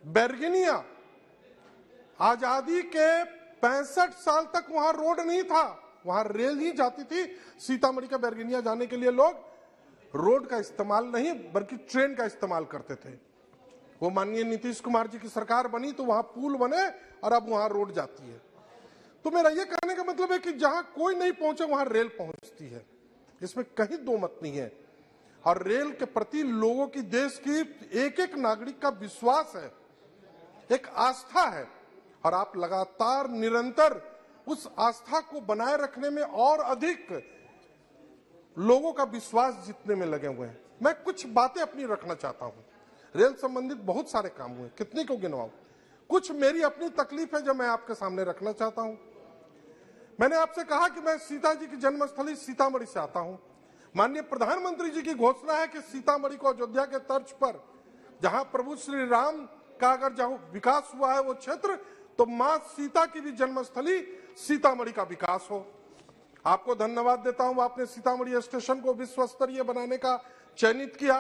बैरगनिया, आजादी के 65 साल तक वहां रोड नहीं था, वहां रेल ही जाती थी। सीतामढ़ी का बैरगनिया जाने के लिए लोग रोड का इस्तेमाल नहीं बल्कि ट्रेन का इस्तेमाल करते थे। वो माननीय नीतीश कुमार जी की सरकार बनी तो वहां पुल बने और अब वहां रोड जाती है। तो मेरा ये कहने का मतलब है कि जहां कोई नहीं पहुंचे वहां रेल पहुंचती है, इसमें कहीं दो मत नहीं है। और रेल के प्रति लोगों की, देश की एक एक नागरिक का विश्वास है, एक आस्था है, और आप लगातार निरंतर उस आस्था को बनाए रखने में और अधिक लोगों का विश्वास जीतने में लगे हुए हैं। मैं कुछ बातें अपनी रखना चाहता हूं। रेल संबंधित बहुत सारे काम हुए, कितनी को गिनवाऊं। कुछ मेरी अपनी तकलीफ है जो मैं आपके सामने रखना चाहता हूं। मैंने आपसे कहा कि मैं सीता जी की जन्मस्थली सीतामढ़ी से आता हूं। माननीय प्रधानमंत्री जी की घोषणा है कि सीतामढ़ी को अयोध्या के तर्ज पर, जहां प्रभु श्री राम का अगर जहां विकास हुआ है वो क्षेत्र, तो मां सीता की भी जन्मस्थली सीतामढ़ी का विकास हो। आपको धन्यवाद देता हूं, आपने सीतामढ़ी स्टेशन को विश्व स्तरीय बनाने का चयनित किया,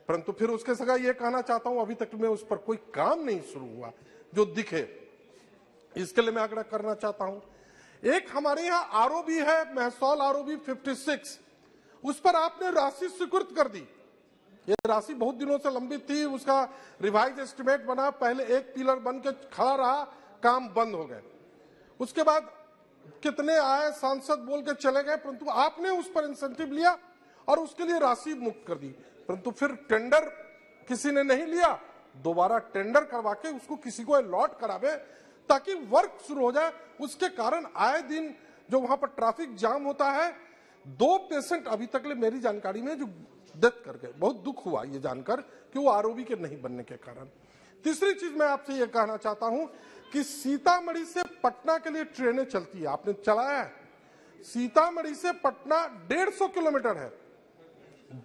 परंतु फिर उसके सगा ये कहना चाहता हूं अभी तक में उस पर कोई काम नहीं शुरू हुआ जो दिखे। इसके लिए मैं आग्रह करना चाहता हूं, एक हमारे यहाँ आरओबी है, महसौल आरओबी 56, उस पर आपने राशि स्वीकृत कर दी। ये राशि बहुत दिनों से लंबित थी, उसका रिवाइज एस्टिमेट बना, पहले एक पिलर बन के खड़ा रहा, काम बंद हो गए। उसके बाद कितने आए सांसद बोल के चले गए, परंतु आपने उस पर इंसेंटिव लिया और उसके लिए राशि मुक्त कर दी। परंतु फिर टेंडर किसी ने नहीं लिया, दोबारा टेंडर करवा के उसको किसी को अलॉट करावे ताकि वर्क शुरू हो जाए। उसके कारण आए दिन जो वहां पर ट्रैफिक जाम होता है, 2 पेशेंट अभी तक ले मेरी जानकारी में जो डेथ कर गए। बहुत दुख हुआ ये जानकर कि वो आरओबी के नहीं बनने के कारण। तीसरी चीज मैं आपसे ये कहना चाहता हूं कि सीतामढ़ी से पटना के लिए ट्रेनें चलती है, आपने चलाया है। सीतामढ़ी से पटना 150 किलोमीटर है,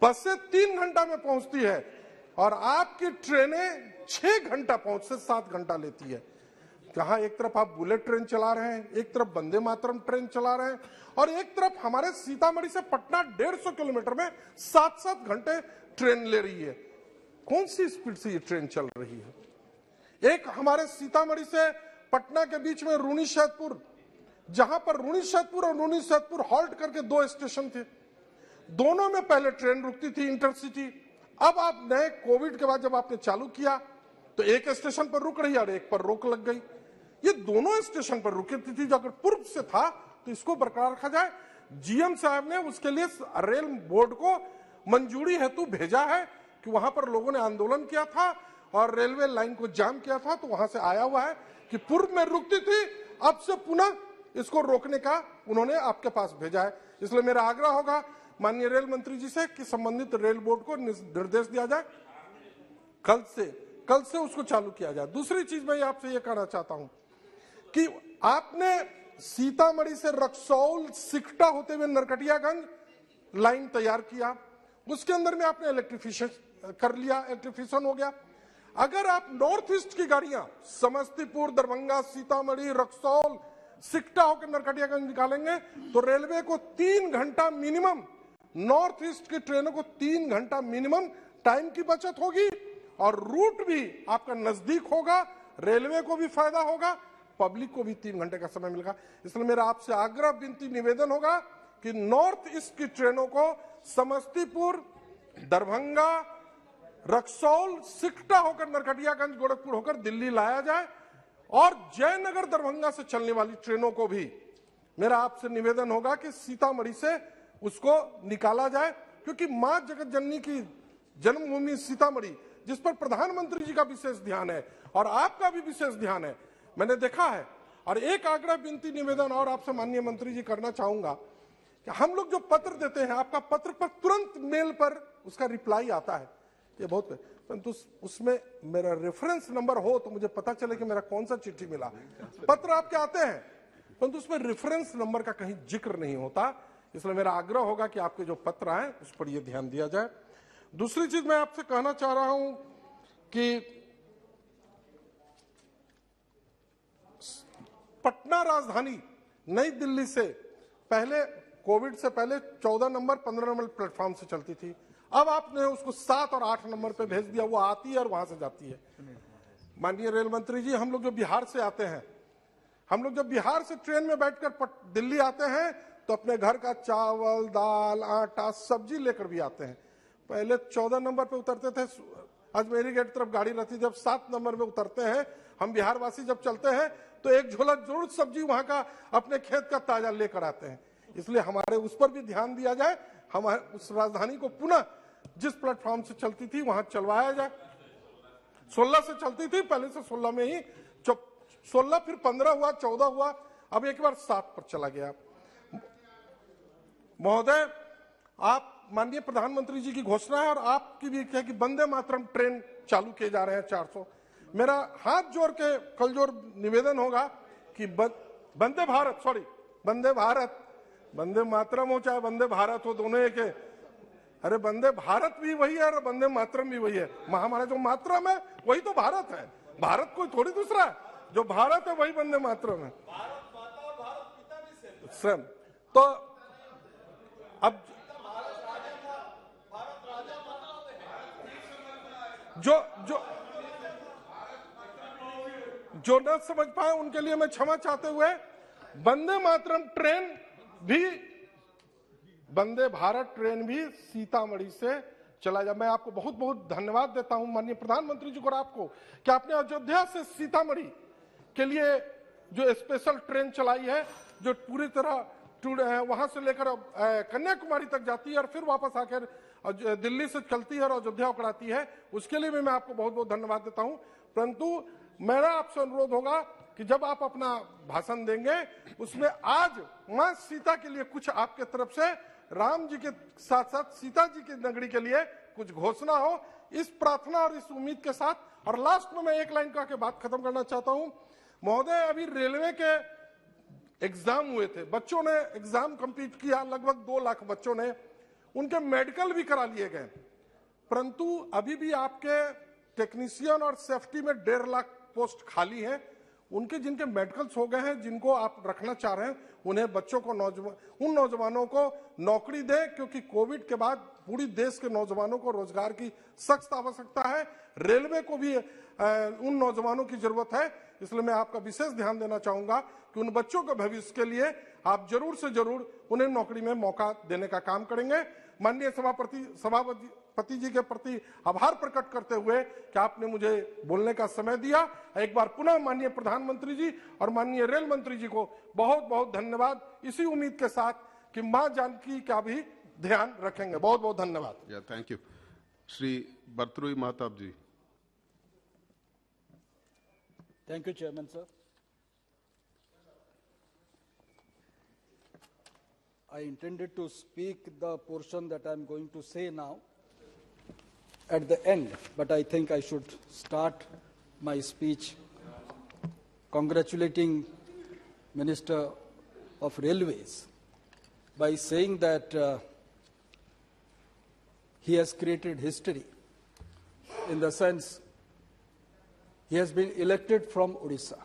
बसें 3 घंटा में पहुंचती है और आपकी ट्रेनें 6 घंटा पहुंच से 7 घंटा लेती है। जहां एक तरफ आप बुलेट ट्रेन चला रहे हैं, एक तरफ वंदे मातरम ट्रेन चला रहे हैं, और एक तरफ हमारे सीतामढ़ी से पटना 150 किलोमीटर में 7-7 घंटे ट्रेन ले रही है। कौन सी स्पीड से ये ट्रेन चल रही है? एक हमारे सीतामढ़ी से पटना के बीच में रूनी सैदपुर, जहां पर रूनी सैदपुर और रूनी सैदपुर हॉल्ट करके 2 स्टेशन थे, दोनों में पहले ट्रेन रुकती थी इंटरसिटी। अब आप नए कोविड के बाद जब आपने चालू किया तो एक स्टेशन पर रुक रही है और एक पर रोक लग गई। ये दोनों स्टेशन पर रुकी थी, जो अगर पूर्व से था तो इसको बरकरार रखा जाए। जीएम साहब ने उसके लिए रेल बोर्ड को मंजूरी हेतु भेजा है कि वहां पर लोगों ने आंदोलन किया था और रेलवे लाइन को जाम किया था, तो वहां से आया हुआ है कि पूर्व में रुकती थी, अब से पुनः इसको रोकने का उन्होंने आपके पास भेजा है। इसलिए मेरा आग्रह होगा माननीय रेल मंत्री जी से कि संबंधित रेल बोर्ड को निर्देश दिया जाए, कल से उसको चालू किया जाए। दूसरी चीज मैं आपसे यह कहना चाहता हूं कि आपने सीतामढ़ी से रक्सौल सिकटा होते हुए नरकटियागंज लाइन तैयार किया, उसके अंदर में आपने इलेक्ट्रिफिकेशन कर लिया, इलेक्ट्रिफिकेशन हो गया। अगर आप नॉर्थ ईस्ट की गाड़ियां समस्तीपुर, दरभंगा, सीतामढ़ी, रक्सौल, सिकटा होकर नरकटियागंज निकालेंगे तो रेलवे को 3 घंटा मिनिमम, नॉर्थ ईस्ट की ट्रेनों को 3 घंटा मिनिमम टाइम की बचत होगी और रूट भी आपका नजदीक होगा, रेलवे को भी फायदा होगा, पब्लिक को भी 3 घंटे का समय मिलेगा। इसलिए मेरा आपसे आग्रह, विनती, निवेदन होगा कि नॉर्थ ईस्ट की ट्रेनों को समस्तीपुर, दरभंगा, रक्सौल, सिकटा होकर नरकटियागंज, गोरखपुर होकर दिल्ली लाया जाए और जयनगर, दरभंगा से चलने वाली ट्रेनों को भी मेरा आपसे निवेदन होगा कि सीतामढ़ी से उसको निकाला जाए, क्योंकि मां जगत जननी की जन्मभूमि सीतामढ़ी, जिस पर प्रधानमंत्री जी का विशेष ध्यान है और आपका भी विशेष ध्यान है, मैंने देखा है। और एक आग्रह, विनती, निवेदन और आपसे माननीय मंत्री जी करना चाहूंगा कि हम लोग जो पत्र देते हैं, आपका पत्र पर तुरंत मेल पर उसका रिप्लाई आता है, ये बहुत, परंतु उसमें मेरा रेफरेंस नंबर हो तो मुझे पता चले कि मेरा कौन सा चिट्ठी मिला। पत्र आपके आते हैं परंतु उसमें रेफरेंस नंबर का कहीं जिक्र नहीं होता। इसलिए मेरा आग्रह होगा कि आपके जो पत्र आए उस पर यह ध्यान दिया जाए। दूसरी चीज मैं आपसे कहना चाह रहा हूं कि पटना राजधानी नई दिल्ली से पहले, कोविड से पहले 14 नंबर 15 नंबर प्लेटफॉर्म से चलती थी, अब आपने उसको 7 और 8 नंबर पे भेज दिया। वो आती है और वहां से जाती है। माननीय रेल मंत्री जी, हम लोग जो बिहार से आते हैं, हम लोग जब बिहार से ट्रेन में बैठकर दिल्ली आते हैं तो अपने घर का चावल, दाल, आटा, सब्जी लेकर भी आते हैं। पहले 14 नंबर पे उतरते थे, आज मेरी गेट तरफ गाड़ी रहती, जब 7 नंबर में उतरते हैं। हम बिहार वासी जब चलते हैं तो एक झोला जरूर सब्जी वहां का अपने खेत का ताजा लेकर आते हैं। इसलिए हमारे उस पर भी ध्यान दिया जाए, हमारे उस राजधानी को पुनः जिस प्लेटफॉर्म से चलती थी वहां चलवाया जाए। 16 से चलती थी, पहले से 16 में ही 16, फिर 15 हुआ, 14 हुआ, अब एक बार 7 पर चला गया। महोदय, आप माननीय प्रधानमंत्री जी की घोषणा है और आपकी भी है कि वंदे मातरम ट्रेन चालू किए जा रहे हैं 400। मेरा हाथ जोड़ के कलजोर निवेदन होगा कि वंदे मातरम हो चाहे वंदे भारत हो, दोनों एक है। अरे वंदे भारत भी वही है और वंदे मातरम भी वही है। हमारा जो मातरम है वही तो भारत है, भारत कोई थोड़ी दूसरा है। जो भारत है वही वंदे मातरम है। भारत माता और भारत पिता भी सेम। तो अब जो न समझ पाए उनके लिए मैं क्षमा चाहते हुए, वंदे मातरम ट्रेन भी, वंदे भारत ट्रेन भी सीतामढ़ी से चला जाए। मैं आपको बहुत बहुत धन्यवाद देता हूं माननीय प्रधानमंत्री जी को और आपको कि आपने अयोध्या से सीतामढ़ी के लिए जो स्पेशल ट्रेन चलाई है, जो पूरी तरह वहां से लेकर कन्याकुमारी तक जाती है और फिर वापस आकर दिल्ली से चलती है और अयोध्या उकड़ाती है, उसके लिए भी मैं आपको बहुत बहुत धन्यवाद देता हूं। परंतु मेरा आपसे अनुरोध होगा कि जब आप अपना भाषण देंगे उसमें आज मां सीता के लिए कुछ आपके तरफ से, राम जी के साथ साथ सीता जी की नगरी के लिए कुछ घोषणा हो, इस प्रार्थना और इस उम्मीद के साथ। और लास्ट में मैं एक लाइन कह के बात खत्म करना चाहता हूं। महोदय, अभी रेलवे के एग्जाम हुए थे, बच्चों ने एग्जाम कंप्लीट किया, लगभग 2 लाख बच्चों ने, उनके मेडिकल भी करा लिए गए। परंतु अभी भी आपके टेक्नीशियन और सेफ्टी में 1.5 लाख पोस्ट खाली हैं। उनके जिनके मेडिकल्स हो गए हैं, जिनको आप रखना चाह रहे हैं, उन्हें बच्चों को, उन नौजवानों को नौकरी दें, क्योंकि कोविड के बाद पूरी देश के नौजवानों को रोजगार की सख्त आवश्यकता है। रेलवे को भी उन नौजवानों की जरूरत है। इसलिए मैं आपका विशेष ध्यान देना चाहूंगा कि उन बच्चों के भविष्य के लिए आप जरूर से जरूर उन्हें नौकरी में मौका देने का काम करेंगे। माननीय सभापति जी के प्रति आभार प्रकट करते हुए कि आपने मुझे बोलने का समय दिया, एक बार पुनः माननीय प्रधानमंत्री जी और माननीय रेल मंत्री जी को बहुत बहुत धन्यवाद, इसी उम्मीद के साथ कि मां जानकी का भी ध्यान रखेंगे। बहुत बहुत धन्यवाद। Thank you. Shri Bhartruhari Mahtab ji. Thank you, Chairman, sir. I intended to speak the portion that I am going to say now at the end, but I think I should start my speech congratulating Minister of Railways by saying that he has created history in the sense he has been elected from Odisha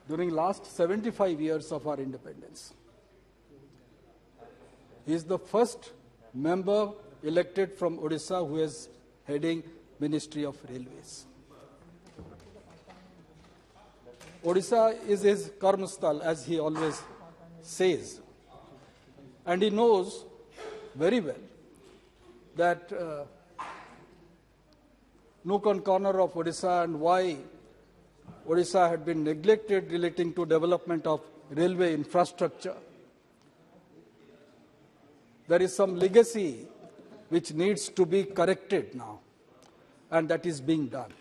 during last 75 years of our independence. He is the first member elected from Odisha who is heading Ministry of Railways. Odisha is his karmasthal, as he always says, and he knows very well that nook and corner of Odisha and why Odisha had been neglected relating to development of railway infrastructure. There is some legacy which needs to be corrected now, and that is being done.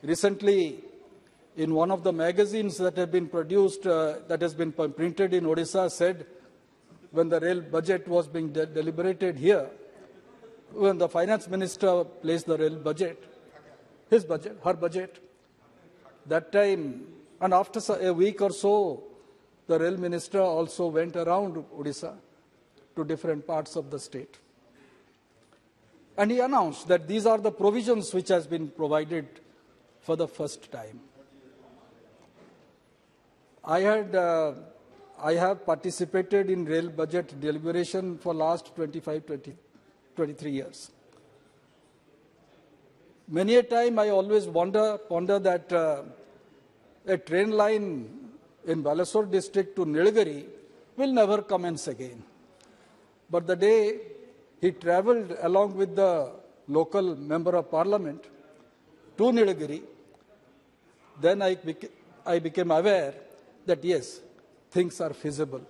Recently, in one of the magazines that have been produced, that has been printed in Odisha, said when the rail budget was being deliberated here, when the finance minister placed the rail budget, her budget, that time, and after a week or so, the rail minister also went around Odisha to different parts of the state. And he announced that these are the provisions which has been provided for the first time. I have participated in rail budget deliberation for last 23 years. Many a time I always ponder that a train line in Balasore district to Nilgiri will never commence again. But the day he travelled along with the local member of parliament to Nilgiri, then I became aware that yes, things are feasible,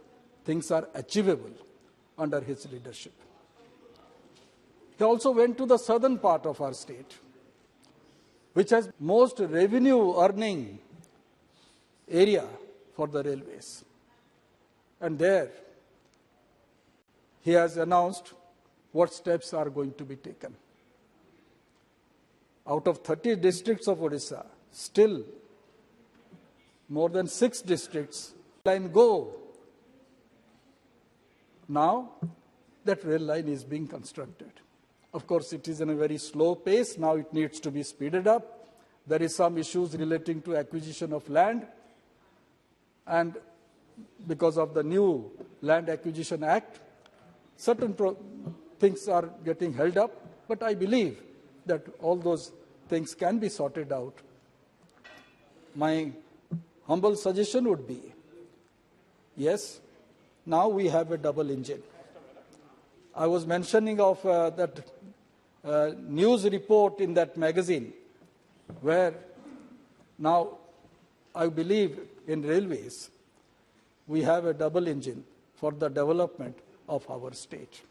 things are achievable under his leadership. He also went to the southern part of our state, which has most revenue earning area for the railways. And there he has announced what steps are going to be taken. Out of 30 districts of Odisha, still more than 6 districts line go. Now that rail line is being constructed. Of course, it is in a very slow pace. Now it needs to be speeded up. There is some issues relating to acquisition of land. And because of the new Land Acquisition Act, certain things are getting held up. But I believe that all those things can be sorted out. My humble suggestion would be, yes, now we have a double engine. I was mentioning of that news report in that magazine where now I believe in railways we have a double engine for the development of our state.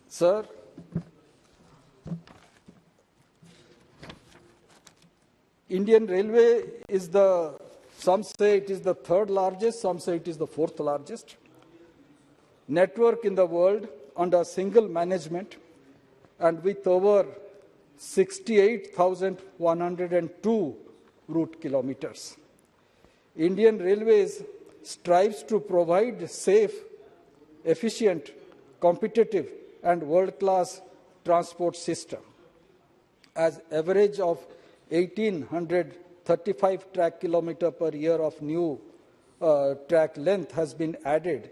Sir, Indian Railway is some say it is the third largest, some say it is the fourth largest network in the world under single management, and with over 68,102 route kilometers. Indian Railways strives to provide safe, efficient, competitive and world-class transport system. As average of 1,835 track kilometer per year of new track length has been added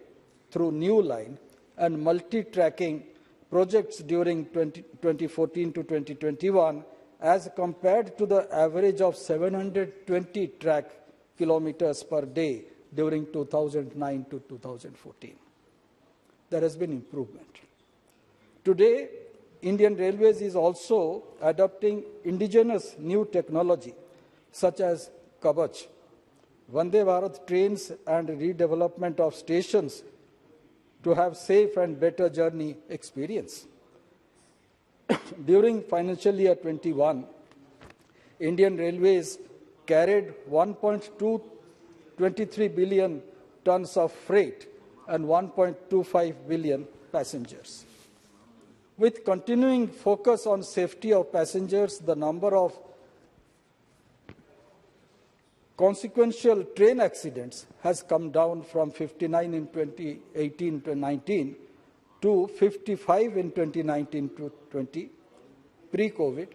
through new line and multi-tracking projects during 2014 to 2021 as compared to the average of 720 track kilometers per day during 2009 to 2014. There has been improvement. Today, Indian Railways is also adopting indigenous new technology such as Kavach, Vande Bharat trains and redevelopment of stations to have safe and better journey experience. During financial year 21, Indian Railways carried 1.223 billion tons of freight and 1.25 billion passengers. With continuing focus on safety of passengers, the number of consequential train accidents has come down from 59 in 2018 to 19 to 55 in 2019 to 20 pre-COVID,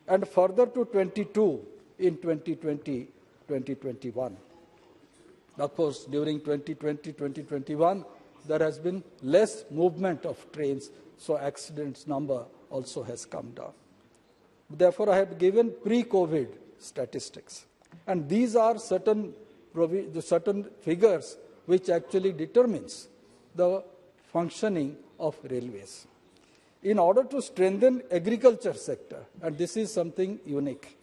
and further to 22 in 2020-2021. Of course, during 2020-2021, there has been less movement of trains, so accidents number also has come down. Therefore, I have given pre-COVID statistics. And these are certain figures which actually determines the functioning of railways. In order to strengthen agriculture sector, and this is something unique,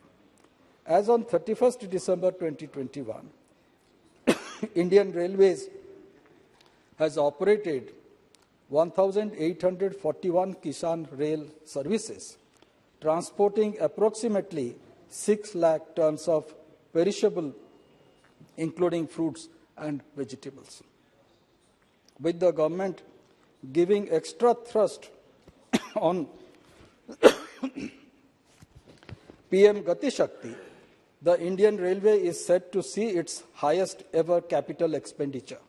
as on 31st December 2021, Indian Railways has operated 1,841 Kisan Rail services, transporting approximately 6 lakh tons of perishable, including fruits and vegetables. With the government giving extra thrust on PM Gati Shakti, the Indian Railway is set to see its highest ever capital expenditure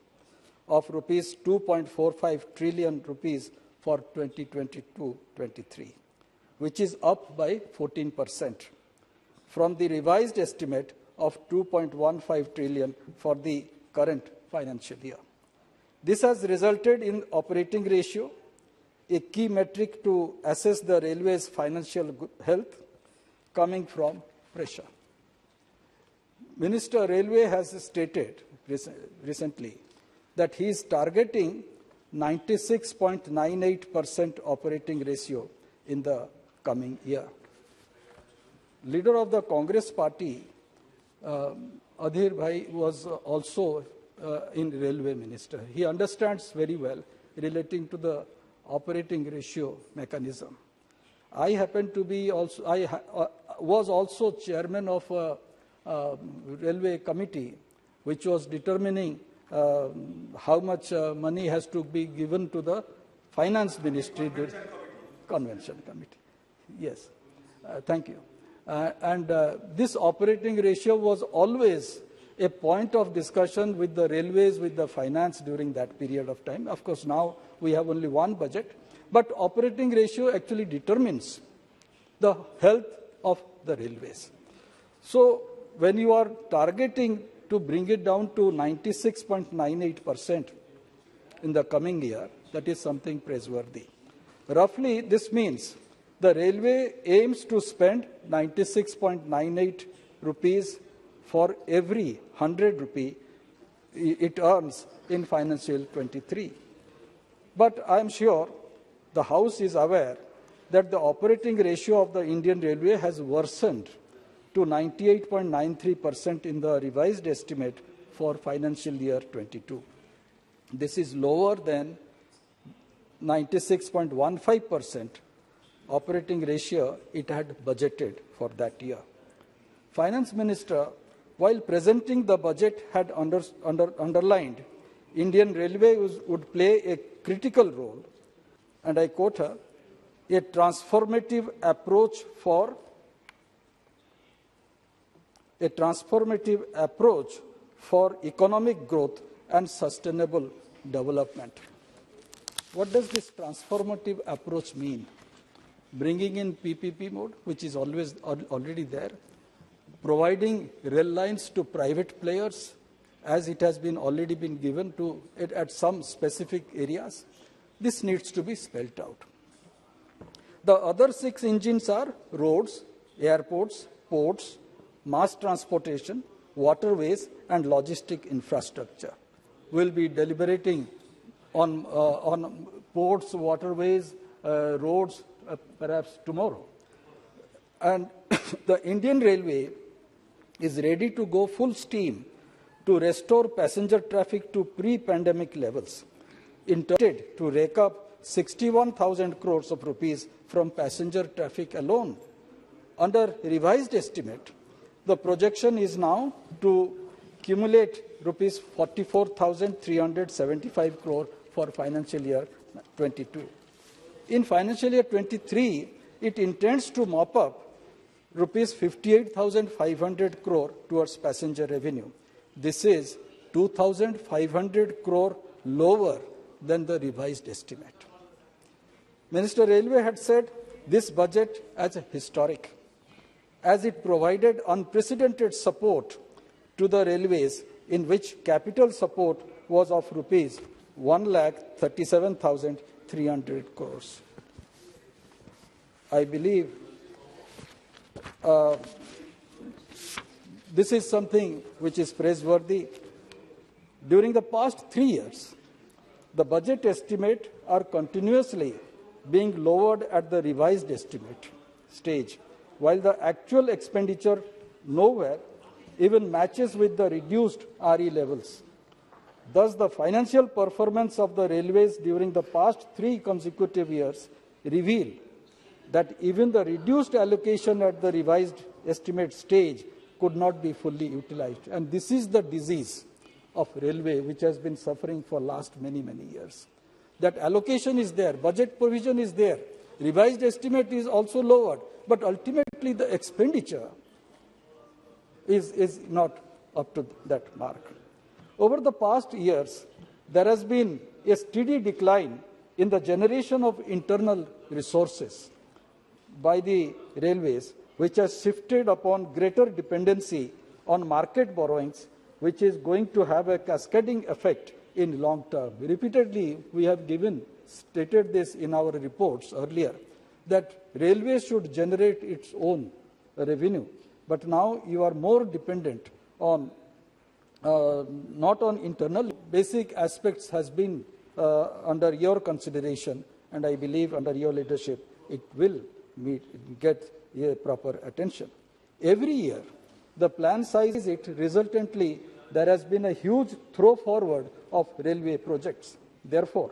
of rupees 2.45 trillion rupees for 2022-23, which is up by 14% from the revised estimate of 2.15 trillion for the current financial year. This has resulted in operating ratio a key metric to assess the railway's financial health coming from pressure. Minister Railway has stated recently that he is targeting 96.98% operating ratio in the coming year. Leader of the Congress party, Adhir Bhai, was also in railway minister. He understands very well relating to the operating ratio mechanism. I happen to be also, was also chairman of a railway committee which was determining how much money has to be given to the finance ministry. Convention committee. Yes, thank you. This operating ratio was always a point of discussion with the railways, with the finance during that period of time. Of course, now we have only one budget, but operating ratio actually determines the health of the railways. So when you are targeting to bring it down to 96.98% in the coming year, that is something praiseworthy. Roughly, this means the railway aims to spend 96.98 rupees for every 100 rupee it earns in financial 23. But I am sure the House is aware that the operating ratio of the Indian Railway has worsened to 98.93% in the revised estimate for financial year 22. This is lower than 96.15% operating ratio it had budgeted for that year. Finance Minister, while presenting the budget, had underlined Indian Railway would play a critical role, and I quote her, a transformative approach for economic growth and sustainable development. What does this transformative approach mean? Bringing in PPP mode, which is already there, providing rail lines to private players, as it has already been given to it at some specific areas. This needs to be spelled out. The other 6 engines are roads, airports, ports, mass transportation, waterways, and logistic infrastructure. We'll be deliberating on ports, waterways, roads, perhaps tomorrow. And the Indian Railway is ready to go full steam to restore passenger traffic to pre-pandemic levels, intended to rake up 61,000 crores of rupees from passenger traffic alone. Under revised estimate, the projection is now to accumulate rupees 44,375 crore for financial year 22. In financial year 23, it intends to mop up rupees 58,500 crore towards passenger revenue. This is 2,500 crore lower than the revised estimate. Minister Railway had said this budget as historic, as it provided unprecedented support to the railways, in which capital support was of rupees 1,37,300 crores. I believe this is something which is praiseworthy. During the past 3 years, the budget estimates are continuously being lowered at the revised estimate stage, while the actual expenditure nowhere even matches with the reduced RE levels. Thus, the financial performance of the railways during the past 3 consecutive years reveal that even the reduced allocation at the revised estimate stage could not be fully utilized. And this is the disease of railway which has been suffering for last many years. That allocation is there, budget provision is there, revised estimate is also lowered, but ultimately the expenditure is not up to that mark. Over the past years, there has been a steady decline in the generation of internal resources by the railways, which has shifted upon greater dependency on market borrowings, which is going to have a cascading effect in long term. Repeatedly, we have stated this in our reports earlier, that railways should generate its own revenue. But now you are more dependent on not on internal basic aspects has been under your consideration, and I believe under your leadership it will get a proper attention. Every year, the plan size it resultantly there has been a huge throw forward of railway projects. Therefore,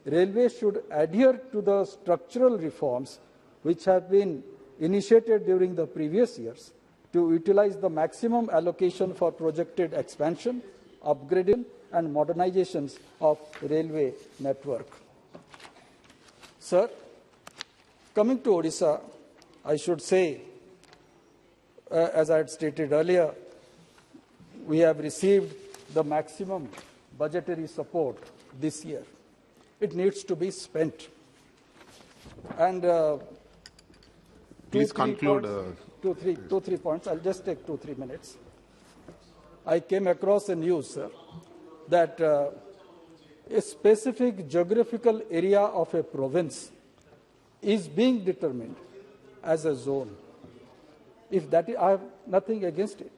railways should adhere to the structural reforms which have been initiated during the previous years to utilize the maximum allocation for projected expansion, upgrading and modernizations of railway network. Sir, coming to Odisha, I should say, as I had stated earlier, we have received the maximum budgetary support this year. It needs to be spent. And please conclude. Two, three points. I'll just take 2-3 minutes. I came across a news, sir, that a specific geographical area of a province is being determined as a zone. If that is, I have nothing against it.